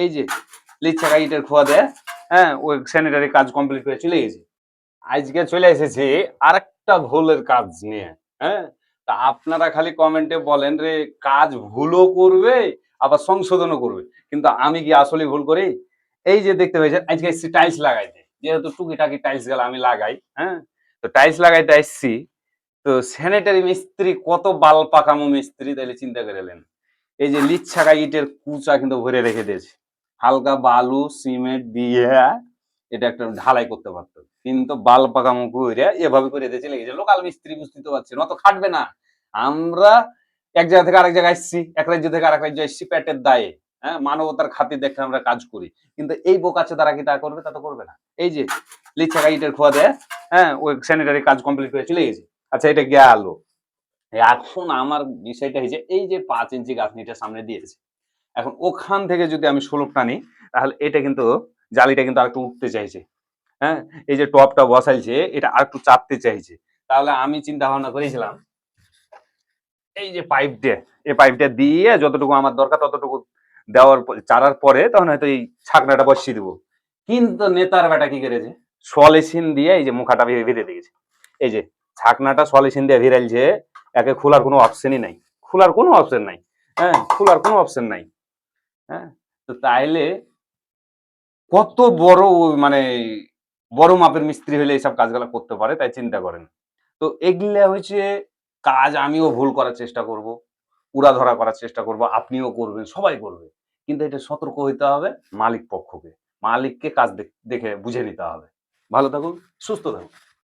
এই যে লিচ্ছা ইটের খোয়া দেয়, হ্যাঁ, ওই স্যানিটারি কাজ কমপ্লিট করে চলে গেছে। আজকে চলে এসেছি আরেকটা ভুলের কাজ নিয়ে। হ্যাঁ, তা আপনারা খালি কমেন্টে বলেন রে কাজ ভুলও করবে আবার সংশোধনও করবে, কিন্তু আমি কি আসলে ভুল করি? এই যে দেখতে পাচ্ছেন আজকে এসছি টাইলস লাগাইতে, যেহেতু টুকিটাকি টাইলস গুলো আমি লাগাই। হ্যাঁ, তো টাইলস লাগাইতে আসছি, তো স্যানিটারি মিস্ত্রি কত বাল পাকামো মিস্ত্রি তাইলে চিন্তা করে নেন। এই যে লিচ্ছাকা ইটের কুচা কিন্তু ভরে রেখে দিয়েছে, হালকা বালু সিমেন্ট দিয়ে এটা একটা ঢালাই করতে পারতো, কিন্তু বাল পাকামো করে এভাবে করে দিয়ে চলে গেছে। লোকাল মিস্ত্রি বুঝতে তো পারছি অত খাটবে না। আমরা এক জায়গা থেকে আরেক জায়গায় এসছি, এক রাজ্য থেকে আরেক রাজ্যে এসছি পেটের দায়ে। হ্যাঁ, মানবতার খাতির দেখে আমরা কাজ করি, কিন্তু এই বোকাচ্ছে তারা কি তা করবে? তা তো করবে না। এই যে লিচ্ছাকা ইটের খোয়া দেয়, হ্যাঁ, ওই স্যানিটারি কাজ কমপ্লিট করে চলে গেছে। আচ্ছা, এটা গেল। এখন আমার বিষয়টা হয়েছে এই যে 5 ইঞ্চি গাঁথনিটা সামনে দিয়েছে, এখন ওখান থেকে যদি আমি স্লোপ টানি তাহলে এটা কিন্তু জালিটা কিন্তু আরেকটু উঠতে চাইছে। হ্যাঁ, এই যে টপটা বসাইছে এটা আরেকটু চাপতে চাইছে। তাহলে আমি চিন্তা ভাবনা করেছিলাম এই যে পাইপ দিয়ে, এই পাইপটা দিয়ে যতটুকু আমার দরকার ততটুকু দেওয়ার চারার পরে তখন হয়তো এই ছাকনাটা বসিয়ে দিব। কিন্তু নেতার বেটা কি করেছে, সলিসিন দিয়ে এই যে মুখাটা ভিড়ে দিয়েছে। এই যে ছাকনাটা সলিসিন দিয়ে ভিড়াইছে, একে খোলার কোনো অপশনই নাই, খোলার কোনো অপশন নাই। হ্যাঁ, খোলার কোনো অপশন নাই। হ্যাঁ, তো তাইলে কত বড় মানে বড় মাপের মিস্ত্রি হলে এইসব কাজগুলো করতে পারে, তাই চিন্তা করেন। তো এগুলা হচ্ছে কাজ আমিও ভুল করার চেষ্টা করব, উড়াধরা করার চেষ্টা করব, আপনিও করবেন, সবাই করবে। কিন্তু এটা সতর্ক হইতে হবে মালিক পক্ষকে। মালিককে কাজ দেখে বুঝে নিতে হবে। ভালো থাকুন, সুস্থ থাকুন।